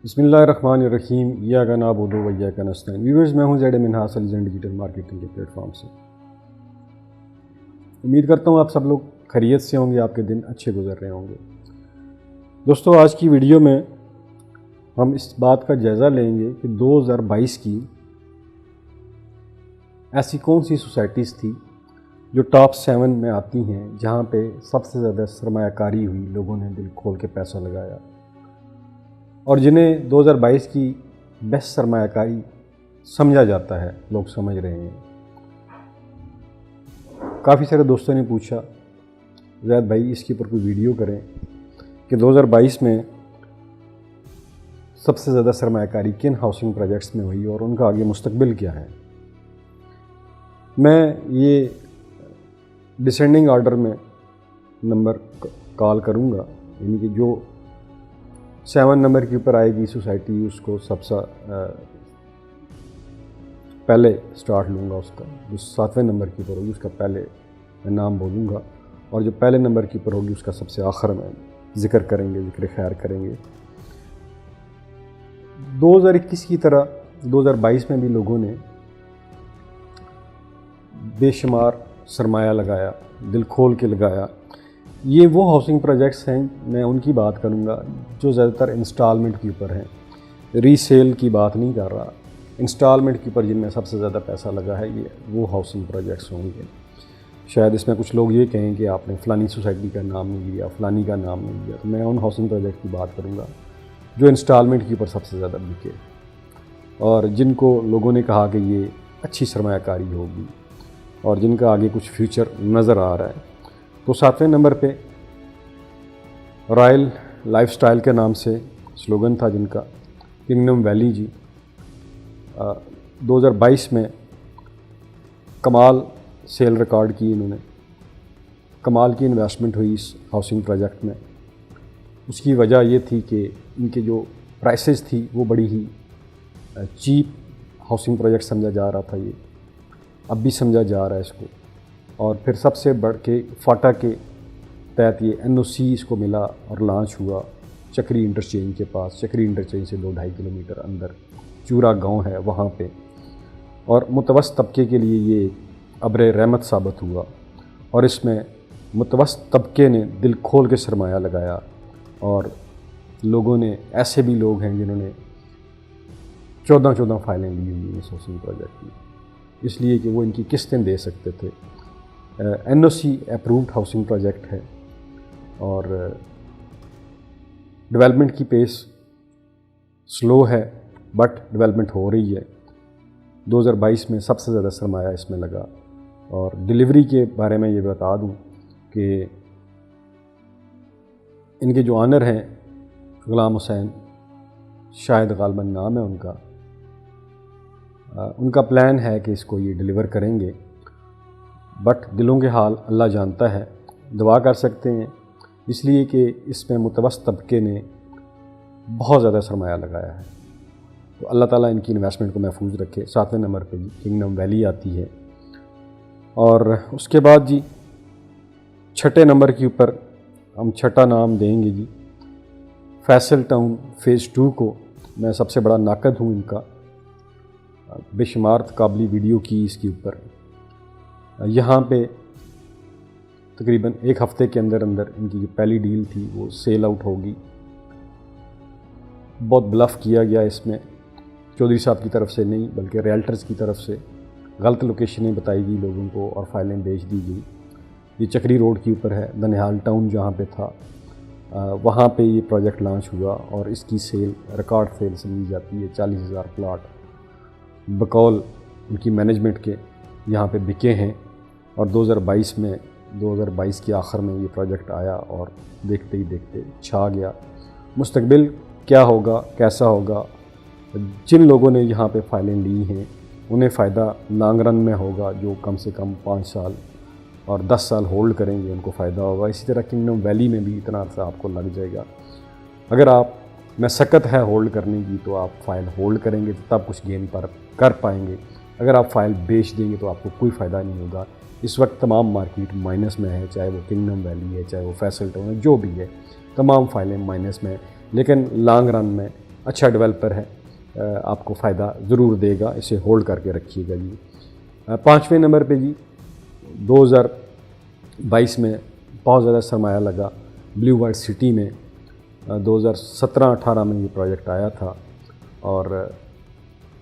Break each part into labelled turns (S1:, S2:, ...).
S1: بسم اللہ الرحمن الرحیم ایاک نعبد و ایاک نستعین۔ ویورز، میں ہوں زید منہاس علی ڈیجیٹل مارکیٹنگ کے پلیٹ فارم سے۔ امید کرتا ہوں آپ سب لوگ خیریت سے ہوں گے، آپ کے دن اچھے گزر رہے ہوں گے۔ دوستو، آج کی ویڈیو میں ہم اس بات کا جائزہ لیں گے کہ 2022 کی ایسی کون سی سوسائٹیز تھی جو ٹاپ 7 میں آتی ہیں جہاں پہ سب سے زیادہ سرمایہ کاری ہوئی، لوگوں نے دل کھول کے پیسہ لگایا، اور جنہیں 2022 کی بیسٹ سرمایہ کاری سمجھا جاتا ہے، لوگ سمجھ رہے ہیں۔ کافی سارے دوستوں نے پوچھا زید بھائی اس کے اوپر کوئی ویڈیو کریں کہ 2022 میں سب سے زیادہ سرمایہ کاری کن ہاؤسنگ پروجیکٹس میں ہوئی اور ان کا آگے مستقبل کیا ہے۔ میں یہ ڈسینڈنگ آرڈر میں نمبر کال کروں گا، یعنی کہ جو 7 نمبر کے اوپر آئے گی سوسائٹی، اس کو سب سے پہلے سٹارٹ لوں گا۔ اس کا جو 7ویں نمبر کے اوپر ہوگی اس کا پہلے میں نام بولوں گا، اور جو پہلے نمبر کے اوپر ہوگی اس کا سب سے آخر میں ذکر کریں گے، ذکر خیر کریں گے۔ 2021 کی طرح 2022 میں بھی لوگوں نے بے شمار سرمایہ لگایا، دل کھول کے لگایا۔ یہ وہ ہاؤسنگ پروجیکٹس ہیں، میں ان کی بات کروں گا جو زیادہ تر انسٹالمنٹ کے اوپر ہیں، ری سیل کی بات نہیں کر رہا، انسٹالمنٹ کے اوپر جن میں سب سے زیادہ پیسہ لگا ہے یہ وہ ہاؤسنگ پروجیکٹس ہوں گے۔ شاید اس میں کچھ لوگ یہ کہیں کہ آپ نے فلانی سوسائٹی کا نام نہیں لیا، فلانی کا نام نہیں لیا، تو میں ان ہاؤسنگ پروجیکٹ کی بات کروں گا جو انسٹالمنٹ کے اوپر سب سے زیادہ بکے اور جن کو لوگوں نے کہا کہ یہ اچھی سرمایہ کاری ہوگی اور جن کا آگے کچھ فیوچر نظر آ رہا ہے۔ تو 7ویں نمبر پہ رائل لائف سٹائل کے نام سے سلوگن تھا جن کا، کنگڈم ویلی جی 2022 میں کمال سیل ریکارڈ کی، انہوں نے کمال کی انویسٹمنٹ ہوئی اس ہاؤسنگ پروجیکٹ میں۔ اس کی وجہ یہ تھی کہ ان کے جو پرائسز تھی وہ بڑی ہی چیپ ہاؤسنگ پروجیکٹ سمجھا جا رہا تھا، یہ اب بھی سمجھا جا رہا ہے اس کو۔ اور پھر سب سے بڑھ کے فاٹا کے تحت یہ NOC اس کو ملا اور لانچ ہوا چکری انٹرچینج کے پاس، چکری انٹرچینج سے 2-2.5 کلومیٹر اندر چورا گاؤں ہے وہاں پہ، اور متوسط طبقے کے لیے یہ ایک ابر رحمت ثابت ہوا۔ اور اس میں متوسط طبقے نے دل کھول کے سرمایہ لگایا، اور لوگوں نے ایسے بھی لوگ ہیں جنہوں نے 14 فائلیں لی ہوئی ہیں اس ہاؤسنگ پروجیکٹ میں، اس لیے کہ وہ ان کی قسطیں دے سکتے تھے۔ NOC اپرووڈ ہاؤسنگ پروجیکٹ ہے، اور ڈیولپمنٹ کی پیس سلو ہے بٹ ڈیولپمنٹ ہو رہی ہے۔ 2022 میں سب سے زیادہ سرمایہ اس میں لگا۔ اور ڈیلیوری کے بارے میں یہ بتا دوں کہ ان کے جو آنر ہیں غلام حسین، شاید غالباً نام ہے ان کا پلان ہے کہ اس کو یہ ڈیلیور کریں گے، بٹ دلوں کے حال اللہ جانتا ہے۔ دعا کر سکتے ہیں اس لیے کہ اس میں متوسط طبقے نے بہت زیادہ سرمایہ لگایا ہے، تو اللہ تعالیٰ ان کی انویسٹمنٹ کو محفوظ رکھے۔ 7ویں نمبر پہ جی کنگڈم ویلی آتی ہے، اور اس کے بعد جی 6 نمبر کے اوپر ہم 6 نام دیں گے جی فیصل ٹاؤن فیز 2 کو۔ میں سب سے بڑا ناقد ہوں ان کا، بے شمار قابلی ویڈیو کی اس کے اوپر۔ یہاں پہ تقریباً 1 ہفتے کے اندر ان کی جو پہلی ڈیل تھی وہ سیل آؤٹ ہوگی۔ بہت بلف کیا گیا اس میں، چودھری صاحب کی طرف سے نہیں بلکہ ریئلٹرز کی طرف سے غلط لوکیشنیں بتائی گئی لوگوں کو اور فائلیں بیچ دی گئی۔ یہ چکری روڈ کے اوپر ہے، دنیال ٹاؤن جہاں پہ تھا وہاں پہ یہ پروجیکٹ لانچ ہوا، اور اس کی سیل ریکارڈ سیل سمجھی جاتی ہے۔ 40,000 پلاٹ بقول ان کی مینجمنٹ کے یہاں پہ بکے ہیں، اور 2022 کے آخر میں یہ پروجیکٹ آیا اور دیکھتے ہی دیکھتے چھا گیا۔ مستقبل کیا ہوگا، کیسا ہوگا، جن لوگوں نے یہاں پہ فائلیں لی ہیں انہیں فائدہ لانگ رن میں ہوگا، جو کم سے کم 5 سال اور 10 سال ہولڈ کریں گے ان کو فائدہ ہوگا۔ اسی طرح کنگڈم ویلی میں بھی اتنا عرصہ آپ کو لگ جائے گا۔ اگر آپ میں سکت ہے ہولڈ کرنے کی تو آپ فائل ہولڈ کریں گے تو تب کچھ گین پر کر پائیں گے، اگر آپ فائل بیچ دیں گے تو آپ کو کوئی فائدہ نہیں ہوگا۔ اس وقت تمام مارکیٹ مائنس میں ہے، چاہے وہ کنگڈم ویلی ہے، چاہے وہ فیصل ٹاؤن ہے، جو بھی ہے تمام فائلیں مائنس میں، لیکن لانگ رن میں اچھا ڈیولپر ہے، آپ کو فائدہ ضرور دے گا، اسے ہولڈ کر کے رکھیے گا جی۔ 5ویں نمبر پہ جی 2022 میں بہت زیادہ سرمایہ لگا بلیو ورلڈ سٹی میں۔ 2017-18 میں یہ پروجیکٹ آیا تھا اور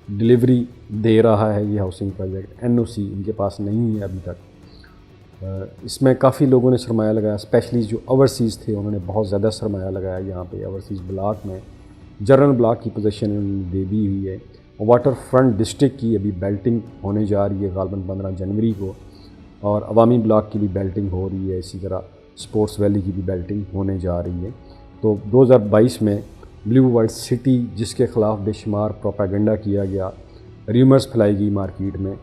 S1: ڈلیوری دے رہا ہے یہ ہاؤسنگ پروجیکٹ۔ NOC ان کے پاس نہیں ہے ابھی تک۔ اس میں کافی لوگوں نے سرمایہ لگایا، اسپیشلی جو اوورسیز تھے انہوں نے بہت زیادہ سرمایہ لگایا یہاں پہ اوورسیز بلاک میں۔ جنرل بلاک کی پوزیشن انہوں نے دے دی ہوئی ہے۔ واٹر فرنٹ ڈسٹرکٹ کی ابھی بیلٹنگ ہونے جا رہی ہے غالباً 15 جنوری کو، اور عوامی بلاک کی بھی بیلٹنگ ہو رہی ہے، اسی طرح سپورٹس ویلی کی بھی بیلٹنگ ہونے جا رہی ہے۔ تو 2022 میں بلیو ورلڈ سٹی جس کے خلاف بے شمار پروپیگنڈا کیا گیا، ریومرز پھیلائی گئی مارکیٹ میں،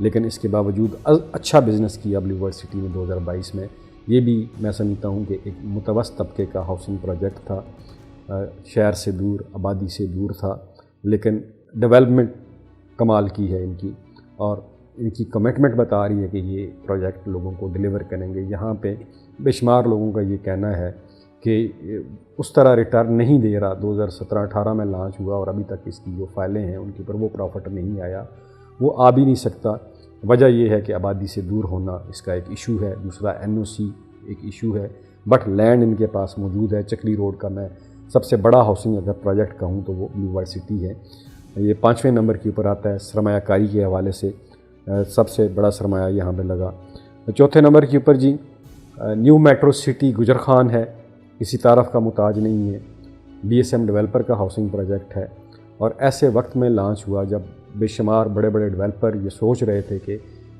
S1: لیکن اس کے باوجود اچھا بزنس کیا بلیو ورلڈ سٹی میں 2022 میں۔ یہ بھی میں سمجھتا ہوں کہ ایک متوسط طبقے کا ہاؤسنگ پروجیکٹ تھا، شہر سے دور، آبادی سے دور تھا، لیکن ڈیولپمنٹ کمال کی ہے ان کی، اور ان کی کمٹمنٹ بتا رہی ہے کہ یہ پروجیکٹ لوگوں کو ڈیلیور کریں گے۔ یہاں پہ بے شمار لوگوں کا یہ کہنا ہے کہ اس طرح ریٹرن نہیں دے رہا۔ 2017-18 میں لانچ ہوا اور ابھی تک اس کی جو فائلیں ہیں ان کے اوپر وہ پروفٹ نہیں آیا، وہ آ بھی نہیں سکتا۔ وجہ یہ ہے کہ آبادی سے دور ہونا اس کا ایک ایشو ہے، دوسرا NOC ایک ایشو ہے، بٹ لینڈ ان کے پاس موجود ہے۔ چکری روڈ کا میں سب سے بڑا ہاؤسنگ اگر پروجیکٹ کہوں تو وہ بلیو ورلڈ سٹی ہے۔ یہ 5ویں نمبر کے اوپر آتا ہے سرمایہ کاری کے حوالے سے، سب سے بڑا سرمایہ یہاں پہ لگا۔ 4تھے نمبر کے اوپر جی نیو میٹرو سٹی گجر خان ہے، کسی تعارف کا محتاج نہیں ہے، BSM ڈیولپر کا ہاؤسنگ پروجیکٹ ہے، اور ایسے وقت میں لانچ ہوا جب بے شمار بڑے بڑے ڈیولپر یہ سوچ رہے تھے کہ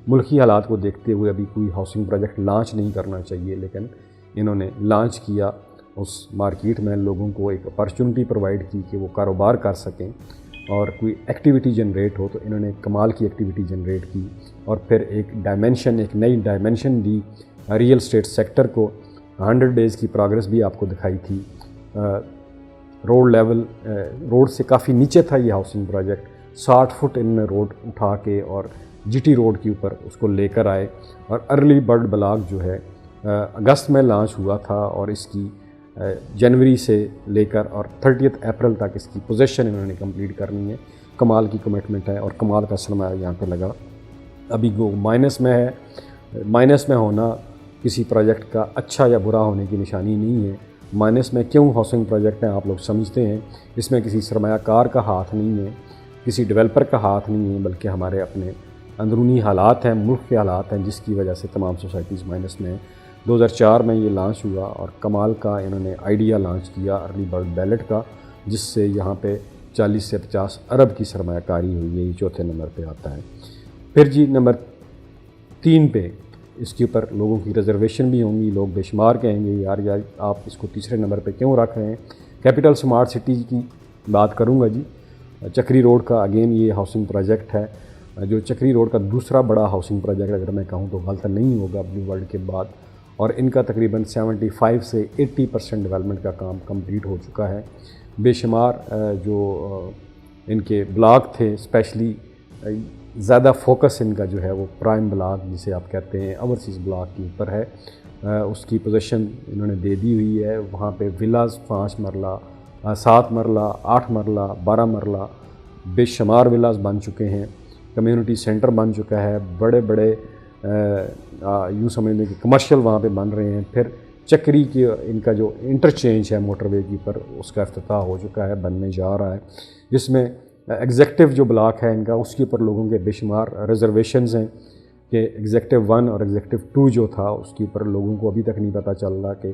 S1: ملکی حالات کو دیکھتے ہوئے ابھی کوئی ہاؤسنگ پروجیکٹ لانچ نہیں کرنا چاہیے، لیکن انہوں نے لانچ کیا۔ اس مارکیٹ میں لوگوں کو ایک اپرچونٹی پرووائڈ کی کہ وہ کاروبار کر سکیں اور کوئی ایکٹیویٹی جنریٹ ہو، تو انہوں نے کمال کی ایکٹیویٹی جنریٹ کی، اور پھر ایک نئی dimension the real estate sector کو۔ 100 ڈیز کی پروگرس بھی آپ کو دکھائی تھی۔ روڈ سے کافی نیچے تھا یہ ہاؤسنگ پروجیکٹ، 60 فٹ ان میں روڈ اٹھا کے اور GT روڈ کے اوپر اس کو لے کر آئے، اور ارلی برڈ بلاک جو ہے اگست میں لانچ ہوا تھا، اور اس کی جنوری سے لے کر اور 30 اپریل تک اس کی پوزیشن انہوں نے کمپلیٹ کرنی ہے۔ کمال کی کمٹمنٹ ہے اور کمال کا سرمایہ یہاں پہ لگا۔ ابھی وہ مائنس میں ہے۔ مائنس میں ہونا کسی پروجیکٹ کا اچھا یا برا ہونے کی نشانی نہیں ہے۔ مائنس میں کیوں ہاؤسنگ پروجیکٹ ہیں آپ لوگ سمجھتے ہیں، اس میں کسی سرمایہ کار کا ہاتھ نہیں ہے، کسی ڈیولپر کا ہاتھ نہیں ہے، بلکہ ہمارے اپنے اندرونی حالات ہیں، ملک کے حالات ہیں، جس کی وجہ سے تمام سوسائٹیز مائنس میں ہیں۔ 2004 میں یہ لانچ ہوا اور کمال کا انہوں نے آئیڈیا لانچ کیا ارلی برڈ بیلٹ کا، جس سے یہاں پہ 40 سے 50 ارب کی سرمایہ کاری ہوئی ہے۔ یہ 4تھے نمبر پہ آتا ہے۔ پھر جی نمبر 3 پہ اس کے اوپر لوگوں کی ریزرویشن بھی ہوں گی، لوگ بے شمار کہیں گے یار آپ اس کو تیسرے نمبر پہ کیوں رکھ رہے ہیں۔ کیپٹل سمارٹ سٹی کی بات کروں گا جی۔ چکری روڈ کا اگین یہ ہاؤسنگ پروجیکٹ ہے، جو چکری روڈ کا دوسرا بڑا ہاؤسنگ پروجیکٹ اگر میں کہوں تو غلط نہیں ہوگا بلیو ورلڈ کے بعد، اور ان کا تقریباً 75 سے 80% ڈیولپمنٹ کا کام کمپلیٹ ہو چکا ہے۔ بے شمار جو ان کے بلاک تھے، اسپیشلی زیادہ فوکس ان کا جو ہے وہ پرائم بلاک جسے آپ کہتے ہیں اوورسیز بلاک کے اوپر ہے۔ اس کی پوزیشن انہوں نے دے دی ہوئی ہے۔ وہاں پہ ولاز 5 مرلہ 7 مرلہ 8 مرلہ 12 مرلہ بے شمار ولاز بن چکے ہیں، کمیونٹی سینٹر بن چکا ہے، بڑے بڑے یوں سمجھ لیں کہ کمرشل وہاں پہ بن رہے ہیں۔ پھر چکری کی ان کا جو انٹرچینج ہے موٹر وے کے اوپر، اس کا افتتاح ہو چکا ہے، بننے جا رہا ہے، جس میں ایگزیکٹو جو بلاک ہے ان کا، اس کے اوپر لوگوں کے بے شمار ریزرویشنز ہیں کہ ایگزیکٹو 1 اور ایگزیکٹو 2 جو تھا اس کے اوپر لوگوں کو ابھی تک نہیں پتہ چل رہا کہ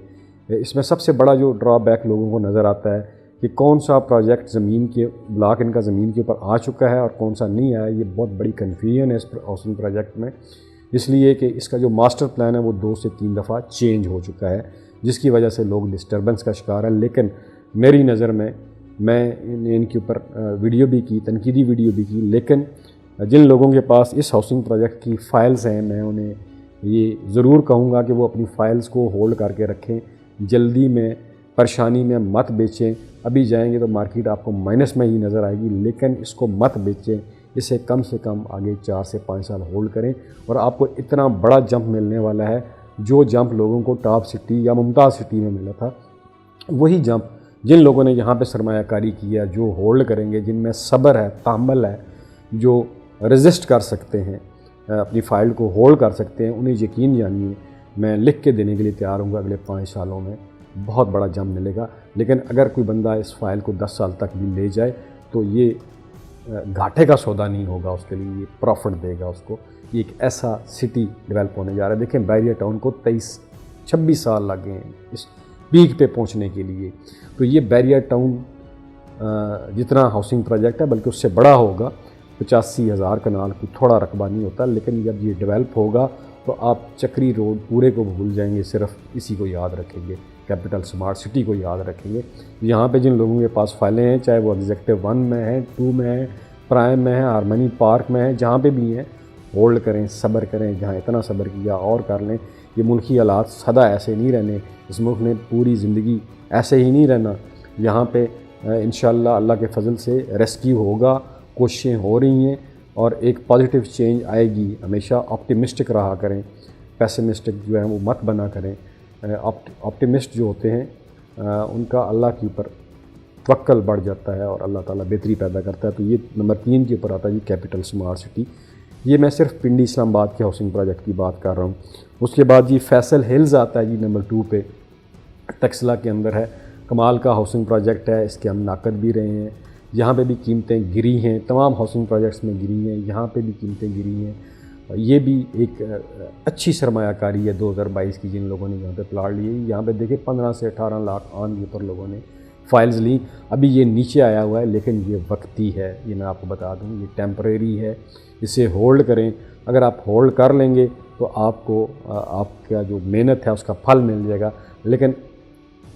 S1: اس میں سب سے بڑا جو ڈرا بیک لوگوں کو نظر آتا ہے کہ کون سا پروجیکٹ زمین کے بلاک ان کا زمین کے اوپر آ چکا ہے اور کون سا نہیں آیا۔ یہ بہت بڑی کنفیوژن ہے اس ہاؤسنگ پروجیکٹ میں، اس لیے کہ اس کا جو ماسٹر پلان ہے وہ 2 سے 3 دفعہ چینج ہو چکا ہے، جس کی وجہ سے لوگ ڈسٹربنس کا شکار ہیں۔ لیکن میری نظر میں نے ان کے اوپر ویڈیو بھی کی، تنقیدی ویڈیو بھی کی، لیکن جن لوگوں کے پاس اس ہاؤسنگ پروجیکٹ کی فائلز ہیں میں انہیں یہ ضرور کہوں گا کہ وہ اپنی فائلز کو ہولڈ کر کے رکھیں، جلدی میں پریشانی میں مت بیچیں۔ ابھی جائیں گے تو مارکیٹ آپ کو مائنس میں ہی نظر آئے گی، لیکن اس کو مت بیچیں، اسے کم سے کم آگے 4 سے 5 سال ہولڈ کریں، اور آپ کو اتنا بڑا جمپ ملنے والا ہے۔ جو جمپ لوگوں کو ٹاپ سٹی یا ممتاز سٹی میں ملا تھا، وہی جمپ جن لوگوں نے یہاں پہ سرمایہ کاری کی ہے، جو ہولڈ کریں گے، جن میں صبر ہے، تحمل ہے، جو رزسٹ کر سکتے ہیں، اپنی فائل کو ہولڈ کر سکتے ہیں، انہیں یقین جانیے میں لکھ کے دینے کے لیے تیار ہوں گا، اگلے 5 سالوں میں بہت بڑا جم ملے گا۔ لیکن اگر کوئی بندہ اس فائل کو 10 سال تک بھی لے جائے تو یہ گھاٹے کا سودا نہیں ہوگا اس کے لیے، یہ پروفٹ دے گا اس کو۔ یہ ایک ایسا سٹی ڈیولپ ہونے جا رہا ہے۔ دیکھیں بیریئر ٹاؤن کو 26 سال لگ گئے ہیں اس پیک پہ پہنچنے کے لیے، تو یہ بیریئر ٹاؤن جتنا ہاؤسنگ پروجیکٹ ہے بلکہ اس سے بڑا ہوگا۔ 85,000 کنال کوئی تھوڑا رقبہ نہیں ہوتا، لیکن جب یہ ڈیولپ ہوگا تو آپ چکری روڈ پورے کو بھول جائیں گے، صرف اسی کو یاد رکھیں گے، کیپٹل سمارٹ سٹی کو یاد رکھیں گے۔ یہاں پہ جن لوگوں کے پاس فائلیں ہیں، چاہے وہ ایگزیکٹو 1 میں ہیں، 2 میں ہیں، پرائم میں ہیں، ہارمنی پارک میں ہیں، جہاں پہ بھی ہیں، ہولڈ کریں، صبر کریں، جہاں اتنا صبر کیا اور کر لیں۔ یہ ملکی حالات سدا ایسے نہیں رہنے، اس ملک نے پوری زندگی ایسے ہی نہیں رہنا۔ یہاں پہ انشاءاللہ اللہ کے فضل سے ریسکیو ہوگا، کوششیں ہو رہی ہیں اور ایک پازیٹیو چینج آئے گی۔ ہمیشہ آپٹیمسٹک رہا کریں، پیسمسٹک جو ہے وہ مت بنا کریں۔ آپٹیمسٹ جو ہوتے ہیں ان کا اللہ کے اوپر توکل بڑھ جاتا ہے اور اللہ تعالیٰ بہتری پیدا کرتا ہے۔ تو یہ نمبر 3 کے اوپر آتا ہے جی کیپٹل سمارٹ سٹی۔ یہ میں صرف پنڈی اسلام آباد کے ہاؤسنگ پروجیکٹ کی بات کر رہا ہوں۔ اس کے بعد جی فیصل ہلز آتا ہے جی نمبر 2 پہ، ٹکسلا کے اندر ہے، کمال کا ہاؤسنگ پروجیکٹ ہے، اس کے ہم ناقد بھی رہے ہیں۔ یہاں پہ بھی قیمتیں گری ہیں، تمام ہاؤسنگ پروجیکٹس میں گری ہیں، یہاں پہ بھی قیمتیں گری ہیں۔ یہ بھی ایک اچھی سرمایہ کاری ہے 2022 کی، جن لوگوں نے یہاں پہ پلاٹ لیے۔ یہاں پہ دیکھیں 15 سے 18 لاکھ آن کے اوپر لوگوں نے فائلز لیں۔ ابھی یہ نیچے آیا ہوا ہے لیکن یہ وقتی ہے، یہ میں آپ کو بتا دوں، یہ ٹیمپریری ہے، اسے ہولڈ کریں۔ اگر آپ ہولڈ کر لیں گے تو آپ کو آپ کا جو محنت ہے اس کا پھل مل جائے گا، لیکن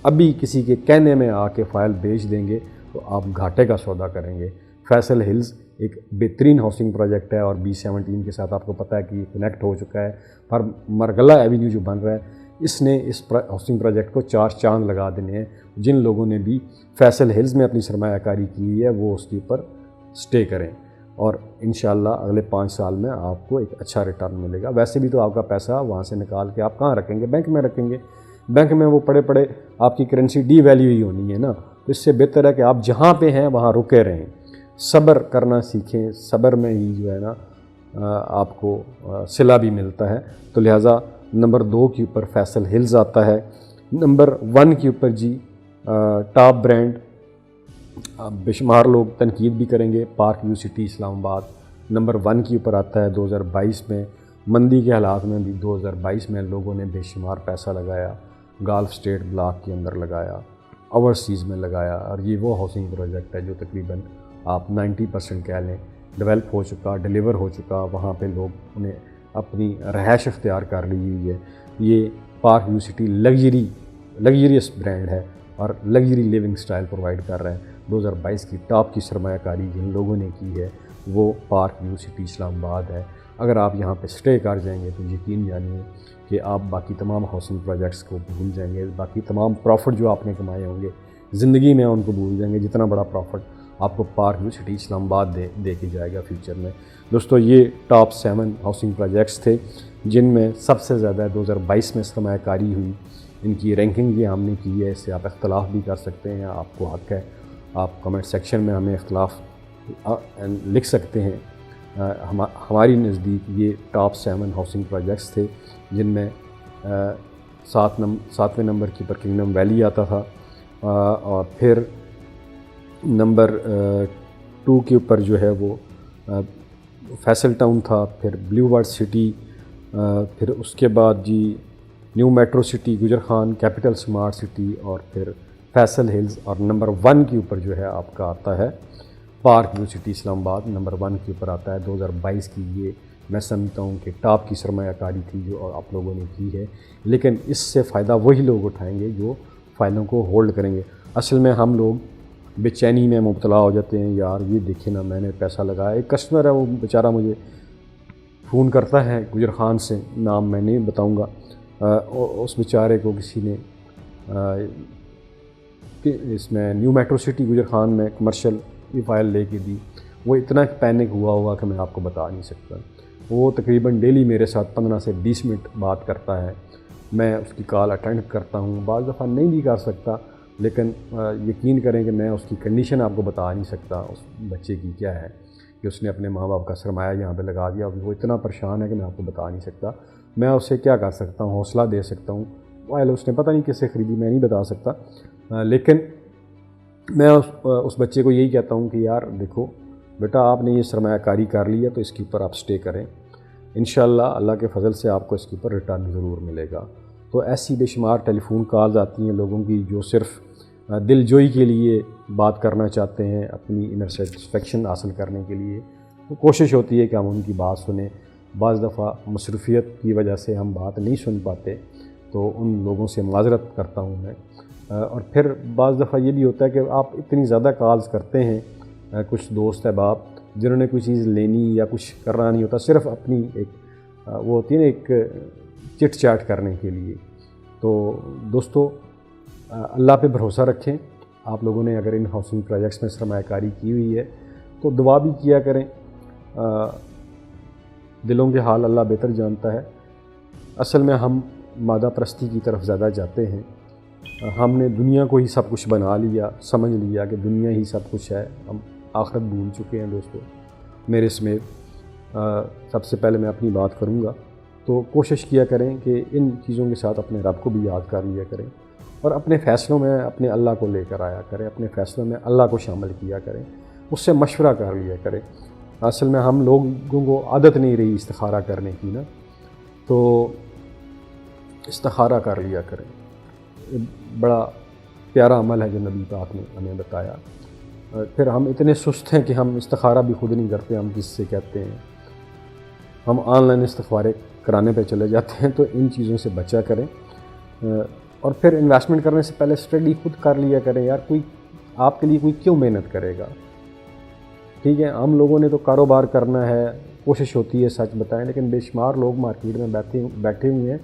S1: ابھی کسی کے کہنے میں آ کے فائل بیچ دیں گے تو آپ گھاٹے کا سودا کریں گے۔ فیصل ہلز ایک بہترین ہاؤسنگ پروجیکٹ ہے اور B17 کے ساتھ آپ کو پتہ ہے کہ یہ کنیکٹ ہو چکا ہے، پر مرغلہ ایوینیو جو بن رہا ہے اس نے اس ہاؤسنگ پروجیکٹ کو 4 چاند لگا دینے ہیں۔ جن لوگوں نے بھی فیصل ہلز میں اپنی سرمایہ کاری کی ہے وہ اس کے اوپر سٹے کریں اور انشاءاللہ اگلے 5 سال میں آپ کو ایک اچھا ریٹرن ملے گا۔ ویسے بھی تو آپ کا پیسہ وہاں سے نکال کے آپ کہاں رکھیں گے؟ بینک میں رکھیں گے۔ بینک میں وہ پڑے پڑے آپ کی کرنسی ڈی ویلیو ہی ہونی ہے نا، تو اس سے بہتر ہے کہ آپ جہاں پہ ہیں وہاں رکے رہیں، صبر کرنا سیکھیں۔ صبر میں ہی جو ہے نا آپ کو صلہ بھی ملتا ہے۔ تو لہٰذا نمبر 2 کے اوپر فیصل ہلز آتا ہے۔ نمبر 1 کے اوپر جی ٹاپ برانڈ، بے شمار لوگ تنقید بھی کریں گے، پارک ویو سٹی اسلام آباد نمبر 1 کے اوپر آتا ہے۔ 2022 میں مندی کے حالات میں بھی 2022 میں لوگوں نے بے شمار پیسہ لگایا، گالف اسٹیٹ بلاک کے اندر لگایا، اوورسیز میں لگایا، اور یہ وہ ہاؤسنگ پروجیکٹ ہے جو تقریباً آپ 90% کہہ لیں ڈیولپ ہو چکا، ڈیلیور ہو چکا۔ وہاں پہ لوگ انہیں اپنی رہائش اختیار کر لی ہوئی ہے۔ یہ park view city luxurious brand ہے اور لگژری لیونگ سٹائل پرووائڈ کر رہا ہے۔ 2022 کی ٹاپ کی سرمایہ کاری جن لوگوں نے کی ہے وہ پارک ویو سٹی اسلام آباد ہے۔ اگر آپ یہاں پہ سٹے کر جائیں گے تو یقین جانیے کہ آپ باقی تمام ہاؤسنگ پروجیکٹس کو بھول جائیں گے، باقی تمام پروفٹ جو آپ نے کمائے ہوں گے زندگی میں ان کو بھول جائیں گے۔ جتنا بڑا پروفٹ آپ کو پارک ویو سٹی اسلام آباد دے کے جائے گا فیوچر میں۔ دوستو یہ ٹاپ 7 ہاؤسنگ پروجیکٹس تھے جن میں سب سے زیادہ 2022 میں سرمایہ کاری ہوئی۔ ان کی رینکنگ یہ ہم نے کی ہے، اس سے آپ اختلاف بھی کر سکتے ہیں، آپ کو حق ہے، آپ کمنٹ سیکشن میں ہمیں اختلاف لکھ سکتے ہیں۔ ہماری نزدیک یہ ٹاپ 7 ہاؤسنگ پروجیکٹس تھے جن میں 7ویں نمبر کے اوپر کنگڈم ویلی آتا تھا، اور پھر نمبر 2 کے اوپر جو ہے وہ فیصل ٹاؤن تھا، پھر بلیو ورڈ سٹی، پھر اس کے بعد جی نیو میٹرو سٹی گجر خان، کیپٹل سمارٹ سٹی، اور پھر فیصل ہلز، اور نمبر 1 کے اوپر جو ہے آپ کا آتا ہے پارک ویو سٹی اسلام آباد۔ نمبر 1 کے اوپر آتا ہے 2022 کی۔ یہ میں سمجھتا ہوں کہ ٹاپ کی سرمایہ کاری تھی جو آپ لوگوں نے کی ہے، لیکن اس سے فائدہ وہی لوگ اٹھائیں گے جو فائلوں کو ہولڈ کریں گے۔ اصل میں ہم لوگ بے چینی میں مبتلا ہو جاتے ہیں، یار یہ دیکھیں نا میں نے پیسہ لگایا۔ ایک کسٹمر ہے وہ بیچارہ مجھے فون کرتا ہے گجر خان سے، نام میں نہیں بتاؤں گا، اس بیچارے کو کسی نے اس میں نیو میٹرو سٹی گجر خان میں کمرشل کی فائل لے کے دی۔ وہ اتنا پینک ہوا کہ میں آپ کو بتا نہیں سکتا۔ وہ تقریباً ڈیلی میرے ساتھ 15 سے 20 منٹ بات کرتا ہے، میں اس کی کال اٹینڈ کرتا ہوں، بعض دفعہ نہیں بھی کر سکتا، لیکن یقین کریں کہ میں اس کی کنڈیشن آپ کو بتا نہیں سکتا اس بچے کی کیا ہے کہ اس نے اپنے ماں باپ کا سرمایہ یہاں پہ لگا دیا. وہ اتنا پریشان ہے کہ میں آپ کو بتا نہیں سکتا. میں اسے کیا کر سکتا ہوں, حوصلہ دے سکتا ہوں. موبائل اس نے پتہ نہیں کس سے خریدی, میں نہیں بتا سکتا, لیکن میں اس بچے کو یہی کہتا ہوں کہ یار دیکھو بیٹا, آپ نے یہ سرمایہ کاری کر لی ہے تو اس کے اوپر آپ سٹے کریں. انشاءاللہ اللہ کے فضل سے آپ کو اس کے اوپر ریٹرن ضرور ملے گا. تو ایسی بے شمار ٹیلی فون کالز آتی ہیں لوگوں کی جو صرف دل جوئی کے لیے بات کرنا چاہتے ہیں, اپنی انر سیٹسفیکشن حاصل کرنے کے لیے. تو کوشش ہوتی ہے کہ ہم ان کی بات سنیں. بعض دفعہ مصروفیت کی وجہ سے ہم بات نہیں سن پاتے, تو ان لوگوں سے معذرت کرتا ہوں میں. اور پھر بعض دفعہ یہ بھی ہوتا ہے کہ آپ اتنی زیادہ کالز کرتے ہیں, کچھ دوست احباب جنہوں نے کوئی چیز لینی یا کچھ کرنا نہیں ہوتا, صرف اپنی ایک وہ ہوتی ہے نا ایک چٹ چاٹ کرنے کے لیے. تو دوستو اللہ پہ بھروسہ رکھیں. آپ لوگوں نے اگر ان ہاؤسنگ پروجیکٹس میں سرمایہ کاری کی ہوئی ہے تو دعا بھی کیا کریں. دلوں کے حال اللہ بہتر جانتا ہے. اصل میں ہم مادہ پرستی کی طرف زیادہ جاتے ہیں. ہم نے دنیا کو ہی سب کچھ بنا لیا, سمجھ لیا کہ دنیا ہی سب کچھ ہے. ہم آخرت بھول چکے ہیں دوستو, میرے سمیت. سب سے پہلے میں اپنی بات کروں گا تو کوشش کیا کریں کہ ان چیزوں کے ساتھ اپنے رب کو بھی یاد کر لیا کریں, اور اپنے فیصلوں میں اپنے اللہ کو لے کر آیا کریں. اپنے فیصلوں میں اللہ کو شامل کیا کریں, اس سے مشورہ کر لیا کریں. اصل میں ہم لوگوں کو عادت نہیں رہی استخارہ کرنے کی نا, تو استخارہ کر لیا کریں. بڑا پیارا عمل ہے جو نبی پاک نے ہمیں بتایا. پھر ہم اتنے سست ہیں کہ ہم استخارہ بھی خود نہیں کرتے, ہم کس سے کہتے ہیں, ہم آن لائن استخارے کرانے پہ چلے جاتے ہیں. تو ان چیزوں سے بچا کریں, اور پھر انویسٹمنٹ کرنے سے پہلے اسٹڈی خود کر لیا کریں. یار کوئی آپ کے لیے کوئی کیوں محنت کرے گا؟ ٹھیک ہے, ہم لوگوں نے تو کاروبار کرنا ہے, کوشش ہوتی ہے سچ بتائیں, لیکن بے شمار لوگ مارکیٹ میں بیٹھے ہوئے ہیں,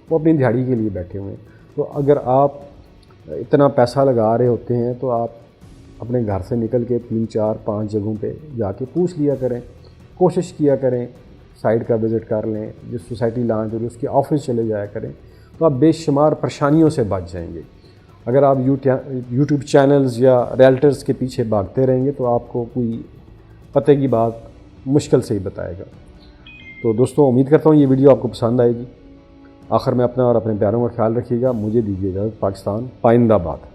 S1: وہ اپنی دیہڑی کے لیے بیٹھے ہوئے ہیں. تو اگر آپ اتنا پیسہ لگا رہے ہوتے ہیں تو آپ اپنے گھر سے نکل کے 3 4 5 جگہوں پہ جا کے پوچھ لیا کریں. کوشش کیا کریں, سائٹ کا وزٹ کر لیں, جس سوسائٹی لانچ ہو رہی ہے اس کے آفس چلے جایا کریں, تو آپ بے شمار پریشانیوں سے بچ جائیں گے. اگر آپ یوٹیوب چینلز یا ریئلٹرز کے پیچھے بھاگتے رہیں گے تو آپ کو کوئی پتہ کی بات مشکل سے ہی بتائے گا. تو دوستوں امید کرتا ہوں یہ ویڈیو آپ کو پسند آئے گی. آخر میں اپنا اور اپنے پیاروں کا خیال رکھیے گا. مجھے دیجیے اجازت. پاکستان پائندہ باد.